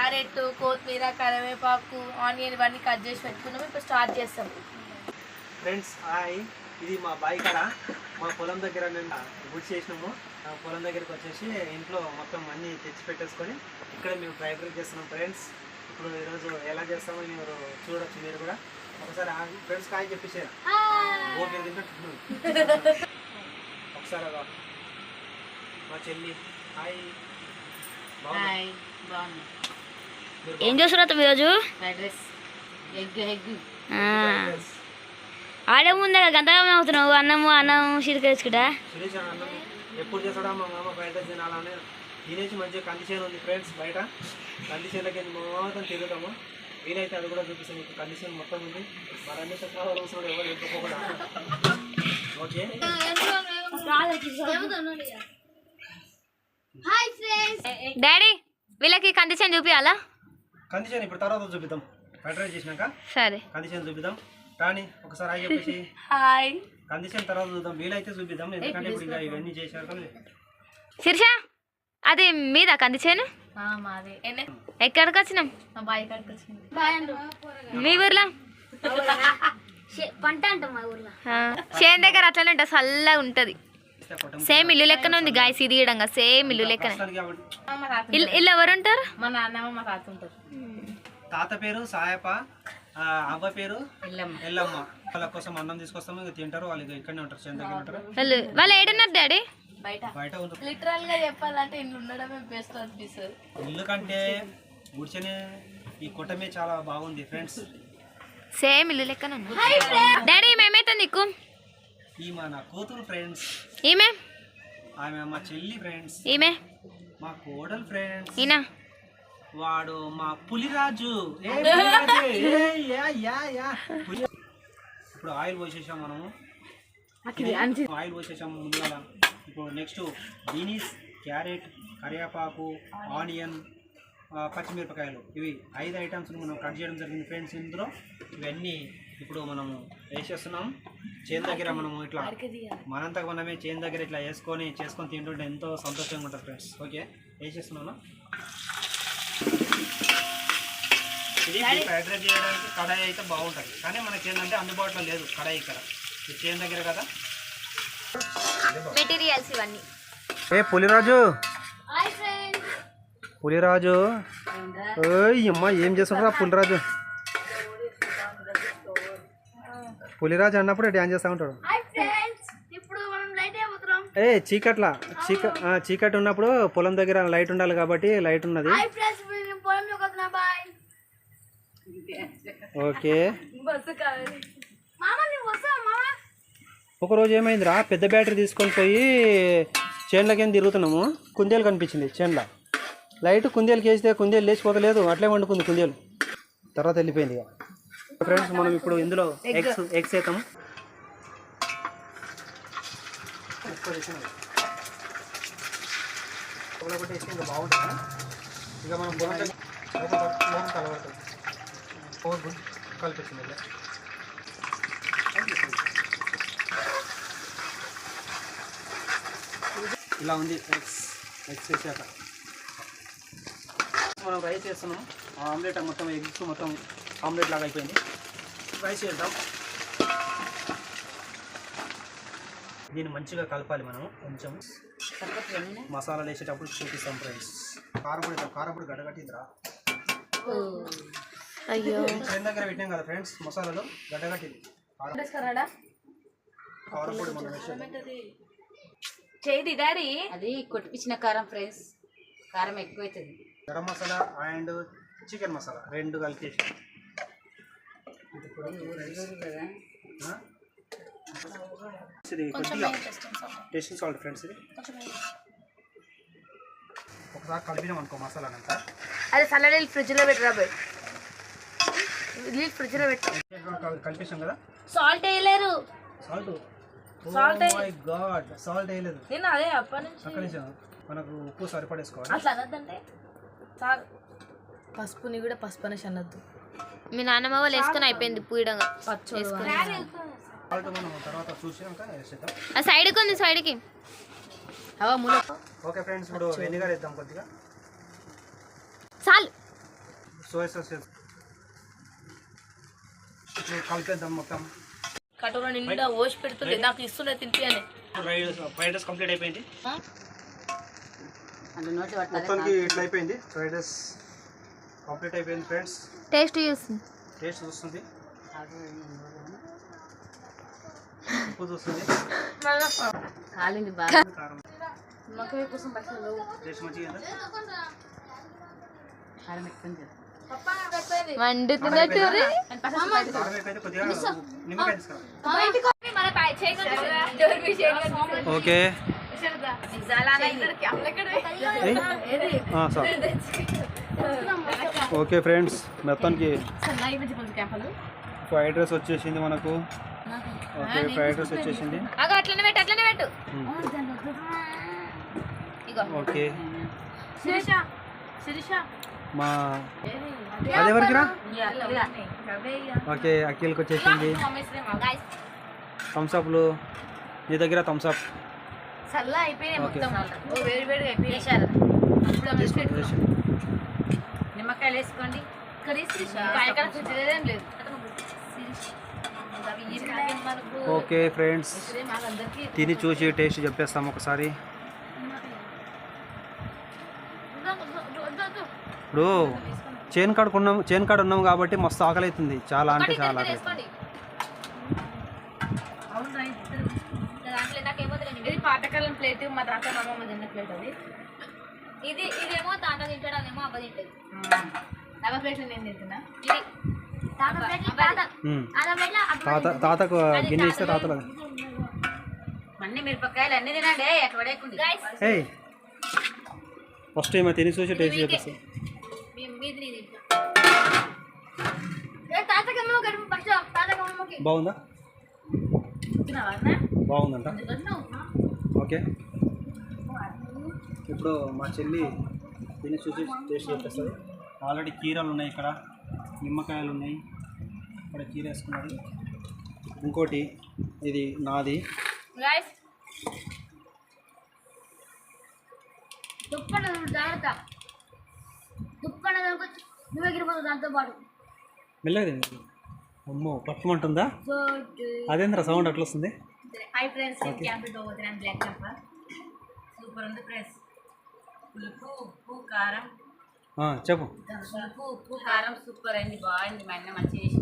Carrot, కొత్తిమీర, కరివేపాకు, onion ఇవన్నీ కట్ చేసి పెట్టుకున్నాము. ఇప్పుడు స్టార్ట్ చేస్తాం. ఫ్రెండ్స్ హాయ్, ఇది మా బాయ్ కాడ మా పొలం దగ్గర మేము గుడ్ చేసినాము. పొలం దగ్గరికి వచ్చేసి ఇంట్లో మొత్తం అన్నీ తెచ్చి పెట్టేసుకొని ఇక్కడ మేము ఫ్రైడ్ చేస్తున్నాం ఫ్రెండ్స్. ఇప్పుడు ఈరోజు ఎలా చేస్తామో మీరు చూడొచ్చు. మీరు కూడా ఒకసారి ఫ్రెండ్స్ కాయ చెప్పేసారు ఓకే తింటున్నాను. ఒకసారి మా చెల్లి హాయ్. ఏం చేస్తున్నారు ఈరోజు? ఆడే ముందే గంటగా అవుతున్నావు. అన్నం చిరిక వేసుకుంటా అన్నం ఎప్పుడు చేస్తాడా మా మామ ఫ్రైడ్ రైస్ తినాలని తినేసి మంచిగా కండిషన్ ఉంది ఫ్రెండ్స్. బయట కండిషన్లకి మొత్తం తిరుగుతాము. వీలైతే అది కూడా చూపిస్తాను మీకు. కండిషన్ మొత్తం ఉంది. మరి అన్ని అవసరం ఎవరు ఎంచుకోకుండా. ఓకే డాడీ వీళ్ళకి కండిషన్ చూపించాలా? కండిషన్ ఇప్పుడు తర్వాత చూపిద్దాం. ఫ్రైడ్ రైస్ చేసినాక సరే కండిషన్ చూపిద్దాం. రాని ఒకసారి హాయ్ చెప్పేసి హాయ్. కండిషన్ తర్వాత చూద్దాం. వీలైతే చూపిద్దాం. ఎందుకంటే ఇప్పుడు ఇంకా ఇవన్నీ చేశారు కానీ. శిర్ష అది మీద కండిషన్ ఎక్కడికి వచ్చినాం? మీ ఊర్లో పంట అంటాం. మా ఊర్లో చేను దగ్గర అట్లనే ఉంటుంది, చల్లగా ఉంటుంది. సేమ్ ఇల్లు లెక్కనే ఉంది గాయస్. ఇది ఇడంగా సేమ్ ఇల్లు లెక్కనే. ఇల్లు ఎవరు ఉంటారు? మా నాన్నమ్మ మా తాత ఉంటారు. తాత పేరు సాయప, అవ్వ పేరు ఎల్లమ్మ. వాళ్ళ కోసం అన్నం తీసుకొస్తాము, ఇక తింటారు. వాళ్ళు ఇక్కడనే ఉంటారు, చేను దగ్గర ఉంటారు. వాళ్ళు ఏడున్నారు డాడీ? బయట ఉంటారు. లిటరల్ గా చెప్పాలంటే ఇల్లు ఉండడమే బెస్ట్ అనిపిస్తుంది. ఇల్లు కంటే గుడిచనే ఈ కుటుంబమే చాలా బాగుంది ఫ్రెండ్స్. సేమ్ ఇల్లు లెక్కనే. డాడీ మేమైతే నీకు ఈమె నా కూతురు ఫ్రెండ్స్. ఈమె ఆమె మా చెల్లి ఫ్రెండ్స్. ఈమె మా కోడలు ఫ్రెండ్స్. ఈయన వాడు మా పులిరాజు. ఇప్పుడు ఆయిల్ పోసేసాం మనము. ఆయిల్ పోసేసాము ముందుగా. ఇప్పుడు నెక్స్ట్ బీనీస్, క్యారెట్, కరివేపాకు, ఆనియన్, పచ్చిమిరపకాయలు, ఇవి 5 ఐటమ్స్ మనం కట్ చేయడం జరిగింది ఫ్రెండ్స్. ఇందులో ఇవన్నీ ఇప్పుడు మనము వేసేస్తున్నాం. చేను దగ్గర మనము ఇట్లా మనంతకు మనమే చేను దగ్గర ఇట్లా చేసుకొని తింటుంటే ఎంతో సంతోషంగా ఉంటుంది ఫ్రెండ్స్. ఓకే వేసేస్తున్నాను. ఇది ఫ్రైడ్ రైస్ చేయడానికి కడాయి అయితే బాగుంటుంది, కానీ మనకి ఏంటంటే అందుబాటులో లేదు కడాయి ఇక్కడ. ఇది చేను దగ్గర కదా. మెటీరియల్స్ ఇవన్నీ. పులిరాజు పులిరాజు అమ్మ ఏం చేస్తున్నారా పులిరాజు? పులిరాజు అన్నప్పుడు డ్యాన్స్ చేస్తూ ఉంటాడు. చీకటి ఉన్నప్పుడు పొలం దగ్గర లైట్ ఉండాలి కాబట్టి లైట్ ఉన్నది. ఓకే ఒకరోజు ఏమైందిరా, పెద్ద బ్యాటరీ తీసుకొని పోయి చేన్లకేం తిరుగుతున్నాము. కుందేలు కనిపించింది చేన్ల. లైట్ కుందేలుకి వేస్తే కుందేలు లేచిపోతలేదు, అట్లే వండుకుంది కుందేలు. తర్వాత వెళ్ళిపోయింది. ఇక ఫ్రెండ్స్ మనం ఇప్పుడు ఇందులో ఎగ్స్ వేస్తాము. వేస్తే ఇంకా బాగుంటుంది. ఇక మనం కలవడుతుంది కలిపించింది. ఇలా ఉంది ఎగ్స్ వేసాక మనం రైస్ వేస్తున్నాం. ఆమ్లెట్ మొత్తం ఎగ్స్ మొత్తం ఆమ్లెట్ లాగా అయిపోయింది. రైస్ వేద్దాం. దీన్ని మంచిగా కలపాలి మనం. కొంచెం మసాలాలు వేసేటప్పుడు చూపిస్తాం ఫ్రెండ్స్. కారపొడి గడ్డగట్టిందిరా. అయ్యో చేను దగ్గర పెట్టినాం కదా ఫ్రెండ్స్, మసాలాలు గడ్డగట్టింది. కారపొడి మనం వేసేది చేది డాడీ. అది కొట్టిపించిన కారం ఫ్రెండ్స్, కారం ఎక్కువ అవుతుంది. గరం మసాలా అండ్ చికెన్ మసాలా 2 కలిపేసి కొద్దిగా టేస్టింగ్ సాల్ట్ ఫ్రెండ్స్. ఇది ఒకసారి కలిపినాం అనుకో మసాలా అంతా. అదే సల్లడి ఫ్రిడ్జ్లో పెట్టరా బాయ్. ఫ్రిడ్జ్లో పెట్టి కలిపేసాం కదా. సాల్ట్ వేయలేరు. సాల్ట్ సాల్ట్ వేయలేదు. నేను అదే అప్పటి నుంచి మనకు ఉప్పు సరిపడేసుకోవాలి. అట్లా అనద్దంటే చాలు. పసుపుని కూడా పసుపు అనేసి అనద్దు. మీ నాన్నమ్మ వాళ్ళు వేసుకొని అయిపోయింది పూయడంగా. సాల్ట్ మనం తర్వాత చూసాక వేసేద్దాం. ఆ సైడ్కి ఉంది, సైడ్కి. ఓకే ఫ్రెండ్స్ ఇప్పుడు వెనిగర్ వేద్దాం కొద్దిగా. చాలు సోయా సాస్ ఇప్పుడు కలిపేద్దాం మొత్తం. కటోరా నిండా ఓసి పెడుతుంది, నాకు ఇస్తుండే తింటే అని. ఫ్రైడ్ రైస్ కంప్లీట్ అయిపోయింది. అందులో నోటి మొత్తానికి ఇట్లా అయిపోయింది. ఫ్రైడ్ రైస్ కంప్లీట్ అయిపోయింది ఫ్రెండ్స్. టేస్ట్ చూస్తుంది, ఉప్పు చూస్తుంది, కాలింది బాగా. కారం మక్కయ్య కోసం పచ్చళ్ళు టేస్ట్ మంచిగా కారం ఎక్కువ ఉంది. వండుతున్నట్టు కారం అయిపోయింది. కొద్దిగా నిమ్మకాయ తీసుకురా. ఓకే ఓకే ఫ్రెండ్స్, మొత్తానికి ఫ్రైడ్ రైస్ వచ్చేసింది మనకు. ఓకే ఫ్రైడ్ రైస్ వచ్చేసింది. అట్లనే పెట్టు ఓకే శిరీష మా అదెవరికిరా? ఓకే అఖిల్కి వచ్చేసింది. థమ్స్అప్లు నీ దగ్గర థమ్స్అప్ చల్లా అయిపోయినాయి ఓకే. మొత్తం. ఓ వేడి వేడిగా అయిపోయాయి. అప్పుడు ఆ బిస్కెట్ నిమ్మకాయలు వేసుకోండి. ఇక్కడ శిరీష పైకడ కూర్చోలేదేం లేదు. అవి ఈ ప్యాకెట్ మనకు ఓకే ఫ్రెండ్స్, మాకందరికి తిని చూసి టేస్ట్ చెప్పేస్తాం ఒకసారి. ఇప్పుడు చేను కాడ ఉన్నాం కాబట్టి మస్తు ఆకలి అవుతుంది, చాలా అంటే చాలా ఆకలి అవుతుంది. ఇది పాతకాలం ప్లేట్, మా తాత మా అమ్మమ్మ తిన్న ప్లేట్ అది. ఇదేమో తాత తింటాడేమో అబ్బ తింటది. నల్ల ప్లేట్ నేను తింటున్నా. ఇది తాతకు గిన్నె ఇస్తే తాతలో అన్ని మిరపకాయలు అన్ని తినండి, అట్లా పడేయకండి. ఏయ్ ఫస్ట్ ఏమో తిని చూసి టేస్ట్ చెప్పేస్తాం. బాగుందా? బాగుందంట. ఓకే ఇప్పుడు మా చెల్లి తిని చూసి టేస్ట్ చెప్పేస్తుంది. ఆల్రెడీ కీరలు ఉన్నాయి, ఇక్కడ నిమ్మకాయలు ఉన్నాయి, ఇక్కడ కీర వేసుకున్నది. ఇంకోటి ఇది నాది. మెల్లగా తింది. అమ్మో పట్టుమంటుందా? అదేంద్రా సౌండ్ అట్లా వస్తుంది? హై ఫ్రెండ్స్, క్యాంప్ పోతున్నాను. బ్లాక్ పెప్పర్ సూపర్ ఉంది ఫ్రెండ్స్. పులుపు ఉప్పు కారం చెప్పు. పులుపు ఉప్పు కారం సూపర్ అయింది, బాగుంది. మా అన్న మంచిగా చేసి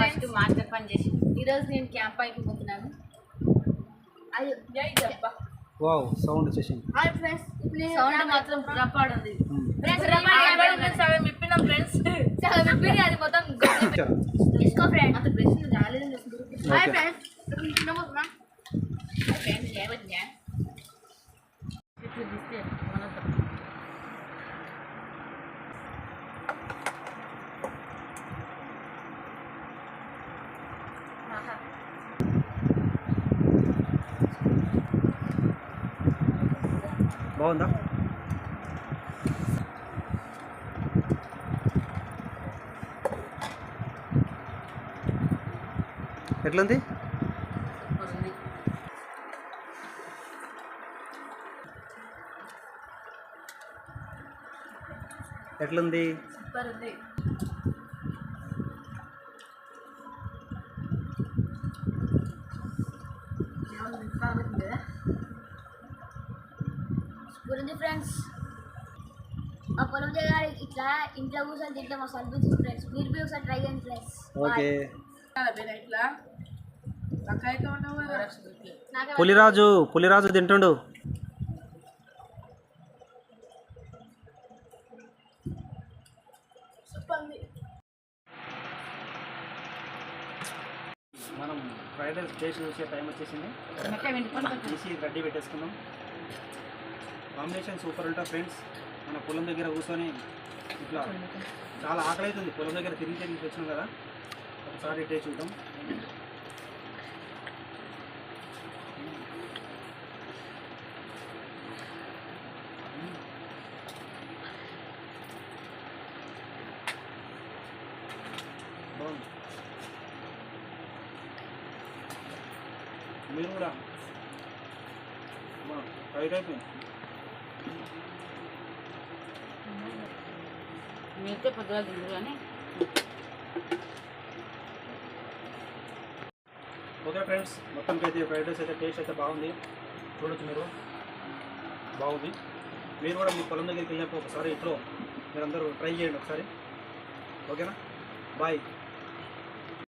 ఫస్ట్ మాస్టర్ పని చేసి. ఈరోజు నేను క్యాంప్ అయిపోతున్నాను. వావ్ సౌండ్ వచ్చేసింది. సౌండ్ మాత్రం రప్పాడుంది. మిప్పినాం ఫ్రెండ్స్, చాలా మిప్పింది. అది మొత్తం తీసుకో ఫ్రెండ్. అంత బ్రష్ రాలేదు. హాయ్ ఫ్రెండ్స్, బాగుందా? ఎట్లుంది? ఎట్లుంది? సూపర్ ఉంది. ఫ్రెండ్స్ ఆ పొలం దగ్గర ఇట్లా ఇంట్లో కూర్చొని తింటే మస్తు అనిపిస్తుంది ఫ్రెండ్స్. మీరు బి ఒకసారి ట్రై చేయండి ఫ్రెండ్స్. ఓకే ఇట్లా పులిరాజు తింటుండు. మనం ఫ్రైడ్ రైస్ టేస్ట్ చూసే టైం వచ్చేసింది. తీసి గడ్డి పెట్టేసుకుందాం. కాంబినేషన్ సూపర్ ఉంటుంది ఫ్రెండ్స్. మన పొలం దగ్గర కూర్చొని ఇట్లా చాలా ఆకలి అవుతుంది. పొలం దగ్గర తిరిగి వచ్చినాం కదా, ఒకసారి టేస్ట్ చూద్దాం. బాగుంది. మీరు కూడా రైట్ అయిపోయింది. మీతో పొద్దుగా తింటారు కానీ ఓకే ఫ్రెండ్స్, మొత్తంకి అయితే ఫ్రైడ్ రైస్ అయితే టేస్ట్ అయితే బాగుంది. చూడొచ్చు మీరు, బాగుంది. మీరు కూడా మీ పొలం దగ్గరికి వెళ్ళినప్పుడు ఒకసారి ఇంట్లో మీరందరూ ట్రై చేయండి ఒకసారి. ఓకేనా, బాయ్.